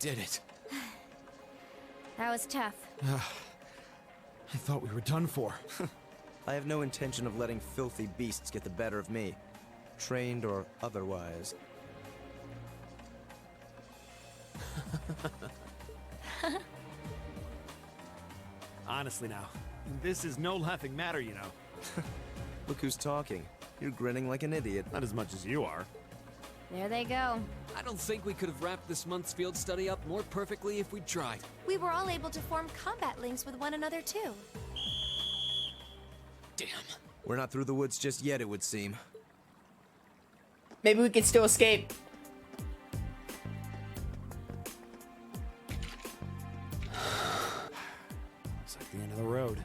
did it. That was tough. I thought we were done for. I have no intention of letting filthy beasts get the better of me. Trained or otherwise. Honestly now, this is no laughing matter, you know. Look who's talking. You're grinning like an idiot. Not as much as you are. There they go. I don't think we could have wrapped this month's field study up more perfectly if we'd tried. We were all able to form combat links with one another, too. Damn. We're not through the woods just yet, it would seem. Maybe we can still escape. It's like the end of the road.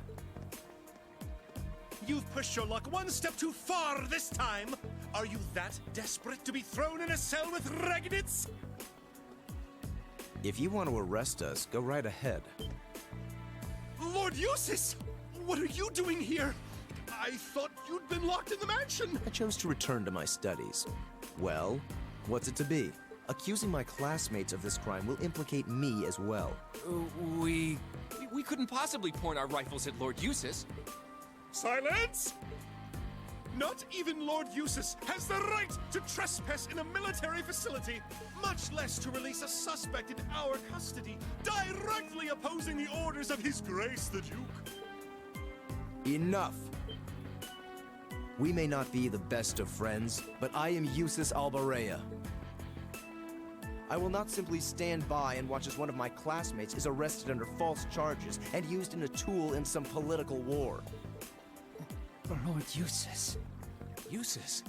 You've pushed your luck one step too far this time! Are you that desperate to be thrown in a cell with Ragnitz? If you want to arrest us, go right ahead. Lord Eustace! What are you doing here? I thought you'd been locked in the mansion! I chose to return to my studies. Well, what's it to be? Accusing my classmates of this crime will implicate me as well. We couldn't possibly point our rifles at Lord Eustace. Silence! Not even Lord Eustace has the right to trespass in a military facility, much less to release a suspect in our custody, directly opposing the orders of His Grace the Duke. Enough! We may not be the best of friends, but I am Eustace Albarea. I will not simply stand by and watch as one of my classmates is arrested under false charges and used in a tool in some political war. Lord Eustace. Eustace?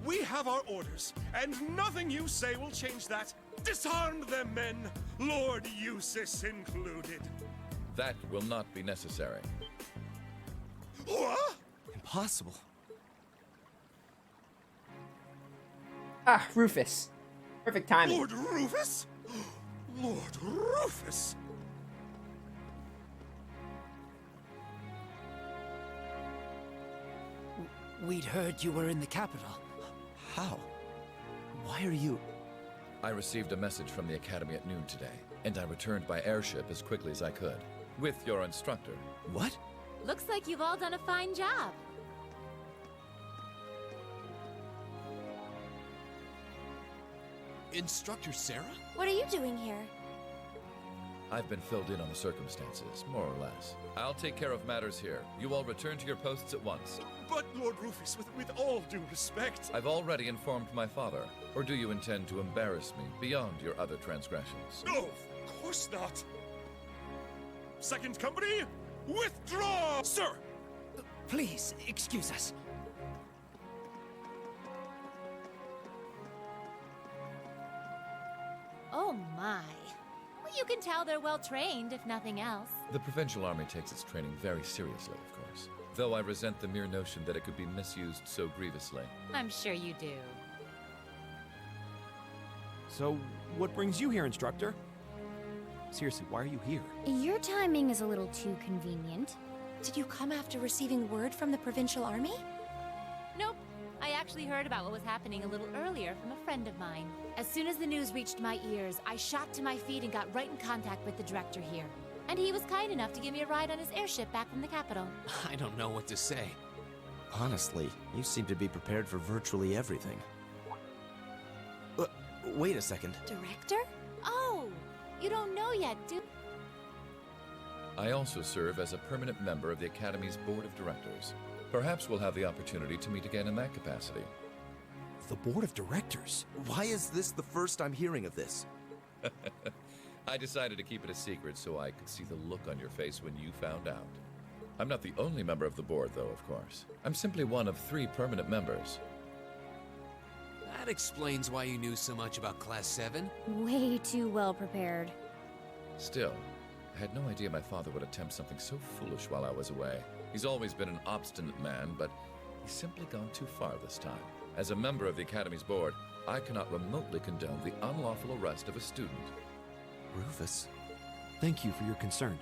We have our orders, and nothing you say will change that. Disarm them, men, Lord Eustace included. That will not be necessary. What? Impossible. Ah, Rufus. Perfect timing. Lord Rufus? Lord Rufus! We'd heard you were in the capital. How? Why are you... I received a message from the Academy at noon today, and I returned by airship as quickly as I could, with your instructor. What? Looks like you've all done a fine job. Instructor Sarah? What are you doing here? I've been filled in on the circumstances, more or less. I'll take care of matters here. You all return to your posts at once. But, Lord Rufus, with all due respect... I've already informed my father. Or do you intend to embarrass me beyond your other transgressions? No, of course not. Second company, withdraw! Sir! Please, excuse us. Oh my. Well, you can tell they're well trained, if nothing else. The Provincial Army takes its training very seriously, of course. Though I resent the mere notion that it could be misused so grievously. I'm sure you do. So, what brings you here, instructor? Seriously, why are you here? Your timing is a little too convenient. Did you come after receiving word from the Provincial Army? Nope. I actually heard about what was happening a little earlier from a friend of mine. As soon as the news reached my ears, I shot to my feet and got right in contact with the director here. And he was kind enough to give me a ride on his airship back from the capital. I don't know what to say. Honestly, you seem to be prepared for virtually everything. Wait a second. Director? Oh, you don't know yet, do? I also serve as a permanent member of the Academy's Board of Directors. Perhaps we'll have the opportunity to meet again in that capacity. The board of directors? Why is this the first I'm hearing of this? I decided to keep it a secret so I could see the look on your face when you found out. I'm not the only member of the board, though, of course. I'm simply one of 3 permanent members. That explains why you knew so much about Class 7. Way too well prepared. Still, I had no idea my father would attempt something so foolish while I was away. He's always been an obstinate man, but he's simply gone too far this time. As a member of the Academy's board, I cannot remotely condone the unlawful arrest of a student. Rufus? Thank you for your concern.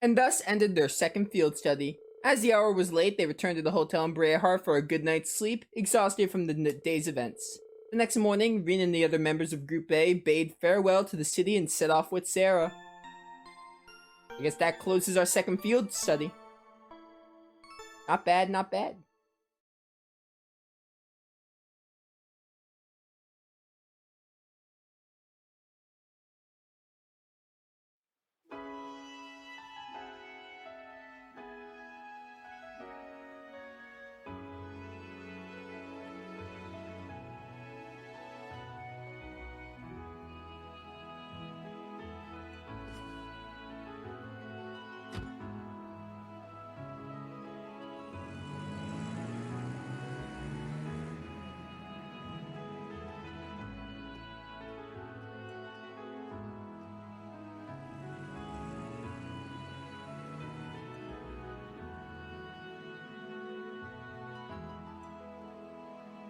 And thus ended their second field study. As the hour was late, they returned to the hotel in Brehar for a good night's sleep, exhausted from the day's events. The next morning, Rin and the other members of Group A bade farewell to the city and set off with Sarah. I guess that closes our second field study. Not bad, not bad.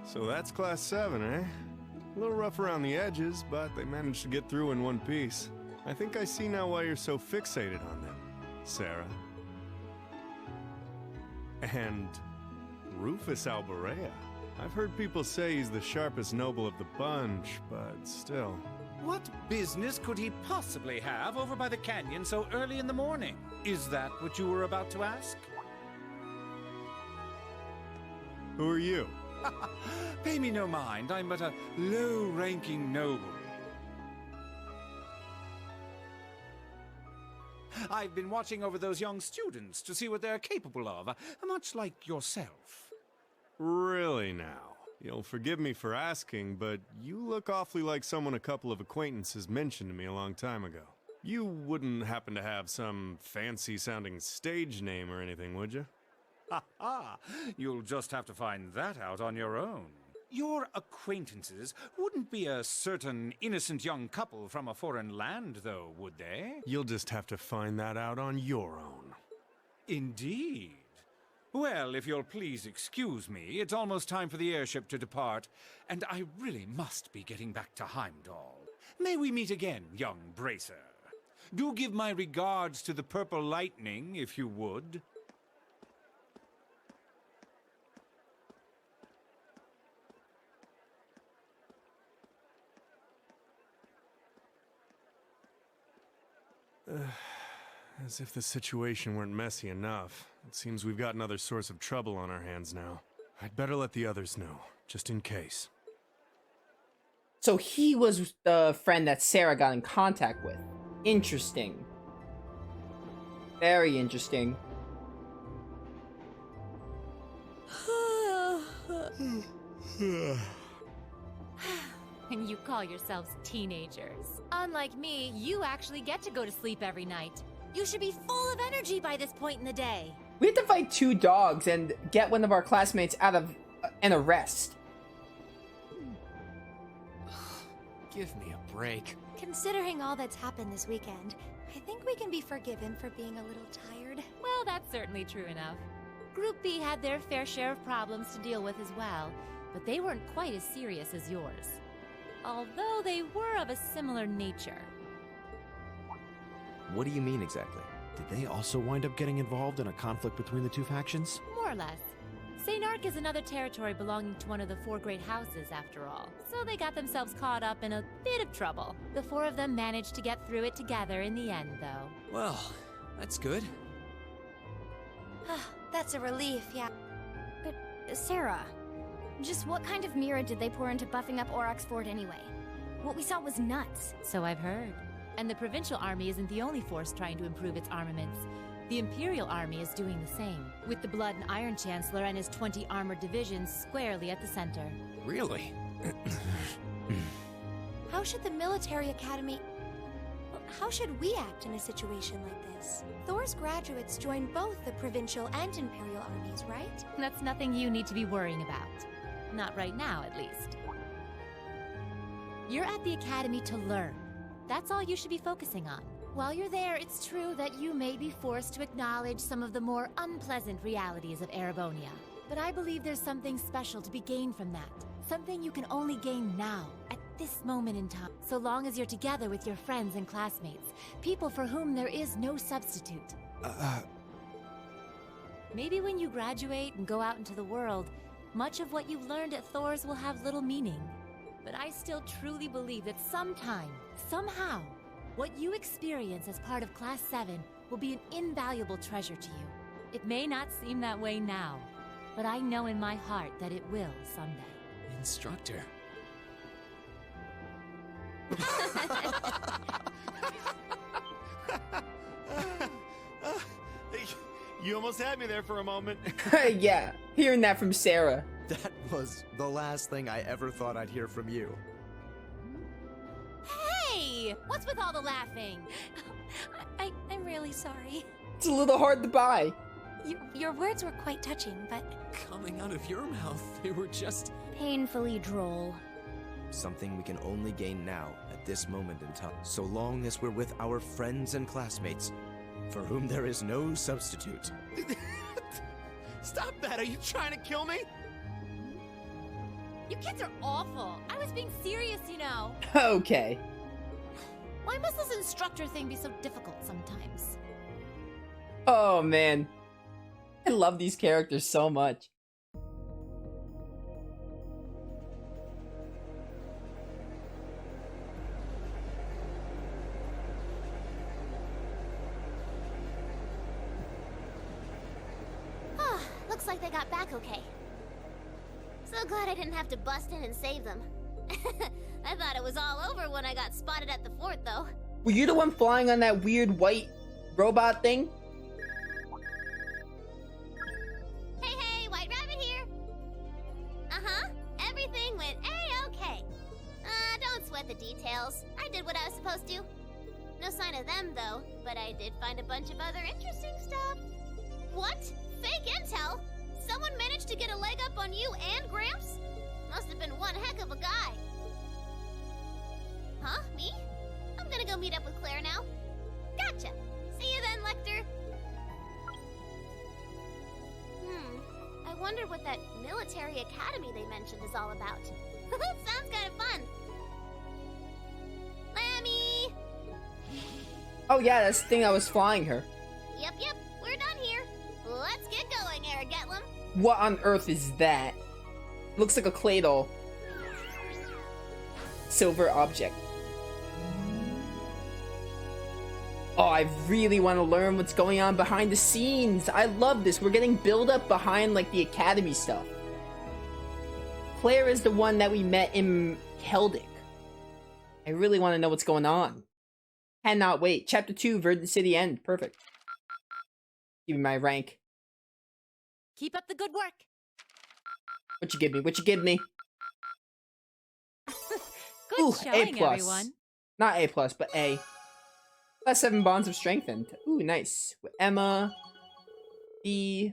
So that's Class 7, eh? A little rough around the edges, but they managed to get through in one piece. I think I see now why you're so fixated on them, Sarah. And Rufus Alborea. I've heard people say he's the sharpest noble of the bunch, but still. What business could he possibly have over by the canyon so early in the morning? Is that what you were about to ask? Who are you? Pay me no mind, I'm but a low-ranking noble. I've been watching over those young students to see what they're capable of, much like yourself. Really now? You'll forgive me for asking, but you look awfully like someone a couple of acquaintances mentioned to me a long time ago. You wouldn't happen to have some fancy-sounding stage name or anything, would you? Ha ha! You'll just have to find that out on your own. Your acquaintances wouldn't be a certain innocent young couple from a foreign land, though, would they? You'll just have to find that out on your own. Indeed. Well, if you'll please excuse me, it's almost time for the airship to depart, and I really must be getting back to Heimdall. May we meet again, young Bracer. Do give my regards to the Purple Lightning, if you would. As if the situation weren't messy enough. It seems we've got another source of trouble on our hands now. I'd better let the others know, just in case. So he was the friend that Sarah got in contact with. Interesting. Very interesting. And you call yourselves teenagers. Unlike me, you actually get to go to sleep every night. You should be full of energy by this point in the day. We had to fight 2 dogs and get one of our classmates out of an arrest. Give me a break. Considering all that's happened this weekend, I think we can be forgiven for being a little tired. Well, that's certainly true enough. Group B had their fair share of problems to deal with as well, but they weren't quite as serious as yours. Although they were of a similar nature. What do you mean exactly? Did they also wind up getting involved in a conflict between the two factions? More or less. St. Ark is another territory belonging to one of the 4 great houses, after all. So they got themselves caught up in a bit of trouble. The 4 of them managed to get through it together in the end, though. Well, that's good. That's a relief, yeah. But, Sarah, just what kind of mirror did they pour into buffing up Aurochs Fort anyway? What we saw was nuts. So I've heard. And the Provincial Army isn't the only force trying to improve its armaments. The Imperial Army is doing the same, with the Blood and Iron Chancellor and his 20 armored divisions squarely at the center. Really? How should the military academy... How should we act in a situation like this? Thor's graduates join both the Provincial and Imperial armies, right? That's nothing you need to be worrying about. Not right now, at least. You're at the academy to learn. That's all you should be focusing on. While you're there, it's true that you may be forced to acknowledge some of the more unpleasant realities of Erebonia. But I believe there's something special to be gained from that. Something you can only gain now, at this moment in time. So long as you're together with your friends and classmates, people for whom there is no substitute. Maybe when you graduate and go out into the world, much of what you've learned at Thor's will have little meaning. But I still truly believe that sometime, somehow, what you experience as part of Class 7 will be an invaluable treasure to you. It may not seem that way now, but I know in my heart that it will someday. Instructor. You almost had me there for a moment. Yeah, hearing that from Sarah. That was the last thing I ever thought I'd hear from you. Hey! What's with all the laughing? I'm really sorry. It's a little hard to buy. Your words were quite touching, but Coming out of your mouth, they were just... Painfully droll. Something we can only gain now, at this moment in time. So long as we're with our friends and classmates, for whom there is no substitute. Stop that! Are you trying to kill me? You kids are awful. I was being serious, you know. Okay. Why must this instructor thing be so difficult sometimes? Oh man. I love these characters so much. Looks like they got back okay. So glad I didn't have to bust in and save them. I thought it was all over when I got spotted at the fort, though. Were you the one flying on that weird white robot thing? Hey, White Rabbit here. Uh-huh. Everything went A-okay. Don't sweat the details. I did what I was supposed to. No sign of them, though, but I did find a bunch of other interesting stuff. What? Fake intel? Someone managed to get a leg up on you and Gramps? Must have been one heck of a guy. Huh? Me? I'm gonna go meet up with Claire now. Gotcha. See you then, Lecter. I wonder what that military academy they mentioned is all about. Sounds kind of fun. Lammy! Oh yeah, that's the thing I was flying her. Yep, we're done here. Let's get going, Aragetlum. What on earth is that? Looks like a clay doll. Silver object. Oh, I really want to learn what's going on behind the scenes. I love this. We're getting build up behind like the academy stuff. Claire is the one that we met in Keldic. I really want to know what's going on. Cannot wait. Chapter 2, Verdant City End. Perfect. Give me my rank. Keep up the good work. What you give me? What you give me? Good Ooh, showing, A+. everyone. Not A+, but A. Plus 7 bonds of strengthened. Ooh, nice. With Emma, B,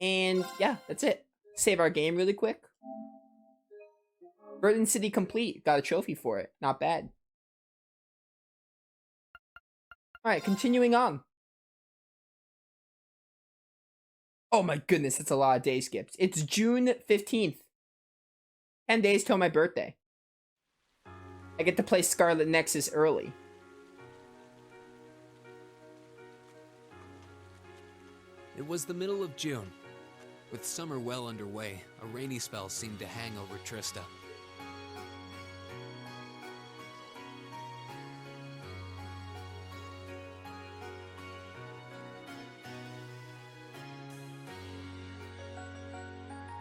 and yeah, that's it. Save our game really quick. Verdant City complete. Got a trophy for it. Not bad. Alright, continuing on. Oh my goodness, that's a lot of day skips. It's June 15th. 10 days till my birthday. I get to play Scarlet Nexus early. It was the middle of June. With summer well underway, a rainy spell seemed to hang over Trista.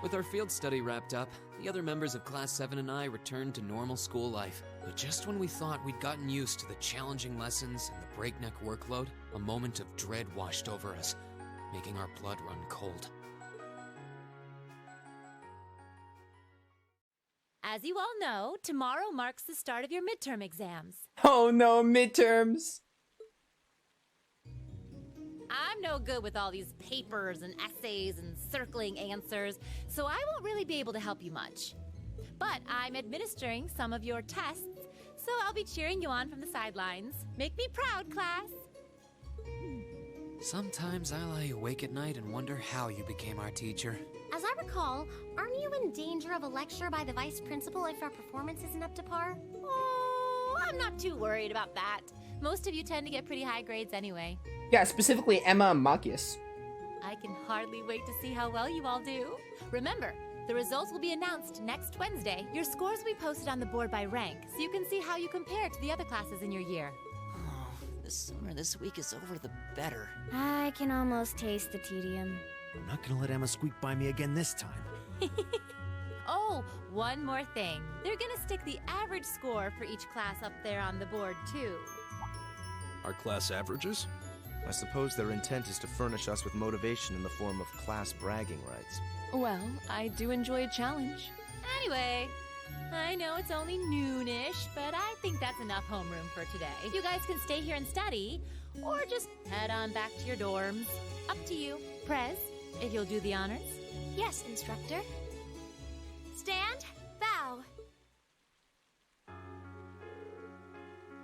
With our field study wrapped up, the other members of Class 7 and I returned to normal school life. But just when we thought we'd gotten used to the challenging lessons and the breakneck workload, a moment of dread washed over us, making our blood run cold. As you all know, tomorrow marks the start of your midterm exams. Oh no, midterms! I'm no good with all these papers and essays and circling answers, so I won't really be able to help you much. But I'm administering some of your tests, so I'll be cheering you on from the sidelines. Make me proud, class! Sometimes I lie awake at night and wonder how you became our teacher. As I recall, aren't you in danger of a lecture by the vice principal if our performance isn't up to par? Oh, I'm not too worried about that. Most of you tend to get pretty high grades anyway. Yeah, specifically Emma and Machias. I can hardly wait to see how well you all do. Remember, the results will be announced next Wednesday. Your scores will be posted on the board by rank, so you can see how you compare to the other classes in your year. Oh, the sooner this week is over, the better. I can almost taste the tedium. I'm not gonna let Emma squeak by me again this time. Oh, one more thing. They're gonna stick the average score for each class up there on the board, too. Our class averages? I suppose their intent is to furnish us with motivation in the form of class bragging rights. Well, I do enjoy a challenge. Anyway, I know it's only noonish, but I think that's enough homeroom for today. You guys can stay here and study, or just head on back to your dorms. Up to you. Prez, if you'll do the honors. Yes, instructor. Stand, bow.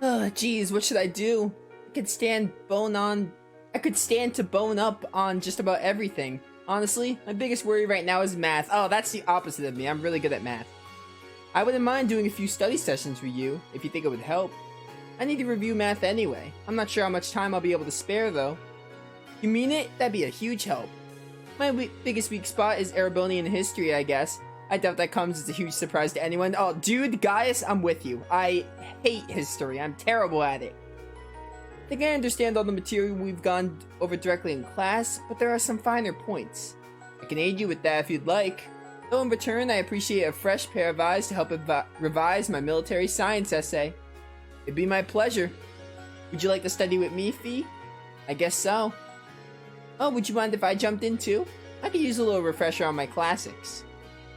Oh, geez, what should I do? I could stand to bone up on just about everything. Honestly, my biggest worry right now is math. Oh, that's the opposite of me. I'm really good at math. I wouldn't mind doing a few study sessions with you, if you think it would help. I need to review math anyway. I'm not sure how much time I'll be able to spare, though. You mean it? That'd be a huge help. My biggest weak spot is Erebonian history, I guess. I doubt that comes as a huge surprise to anyone. Oh, dude, Gaius, I'm with you. I hate history. I'm terrible at it. I think I understand all the material we've gone over directly in class, but there are some finer points. I can aid you with that if you'd like. Though in return, I appreciate a fresh pair of eyes to help revise my military science essay. It'd be my pleasure. Would you like to study with me, Fee? I guess so. Oh, would you mind if I jumped in too? I could use a little refresher on my classics.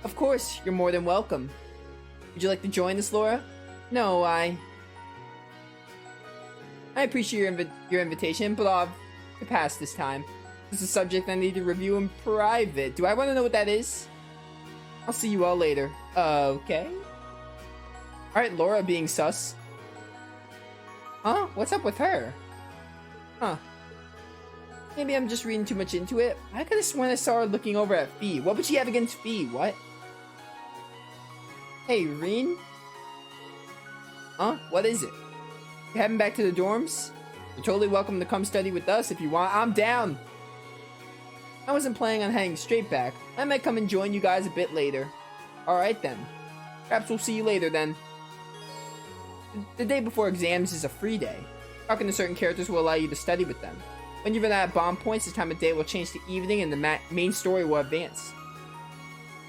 Of course, you're more than welcome. Would you like to join us, Laura? No, I appreciate your invitation, but I'll have to pass this time. This is a subject I need to review in private. Do I want to know what that is? I'll see you all later. Okay. Alright, Laura being sus. Huh? What's up with her? Huh. Maybe I'm just reading too much into it. I could have sworn I saw her looking over at Fee. What would she have against Fee? What? Hey, Reen? Huh? What is it? You heading back to the dorms? You're totally welcome to come study with us if you want. I'm down! I wasn't planning on heading straight back. I might come and join you guys a bit later. Alright then. Perhaps we'll see you later then. The day before exams is a free day. Talking to certain characters will allow you to study with them. When you run out of bomb points, this time of day will change to evening and the main story will advance.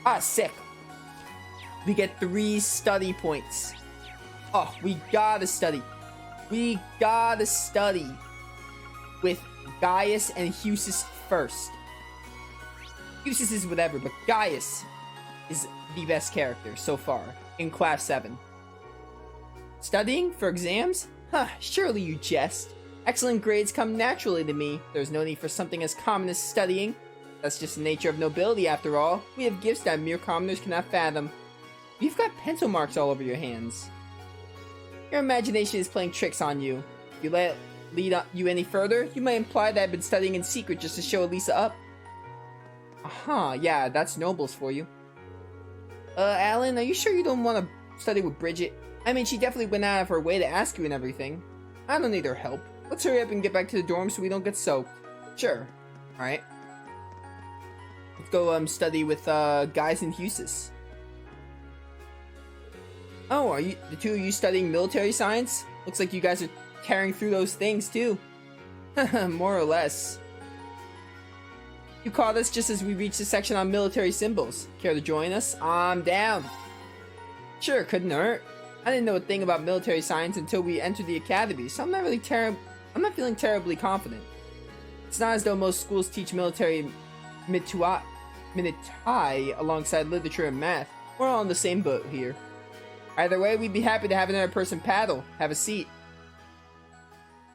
Ah, sick. We get 3 study points. Oh, we gotta study. We gotta study with Gaius and Husis first. Husis is whatever, but Gaius is the best character so far in Class 7. Studying for exams? Huh, surely you jest. Excellent grades come naturally to me. There's no need for something as common as studying. That's just the nature of nobility after all. We have gifts that mere commoners cannot fathom. You've got pencil marks all over your hands. Your imagination is playing tricks on you. If you let it lead you any further, you might imply that I've been studying in secret just to show Elisa up. Aha, yeah, that's nobles for you. Alan, are you sure you don't want to study with Bridget? I mean, she definitely went out of her way to ask you and everything. I don't need her help. Let's hurry up and get back to the dorm so we don't get soaked. Sure. Alright. Let's go study with Gaius and Husis. Oh, are you the two of you studying military science? Looks like you guys are carrying through those things too. More or less. You caught us just as we reached the section on military symbols. Care to join us? I'm down. Sure, couldn't hurt. I didn't know a thing about military science until we entered the academy, so I'm not feeling terribly confident. It's not as though most schools teach military minutai alongside literature and math. We're all in the same boat here. Either way, we'd be happy to have another person paddle. Have a seat.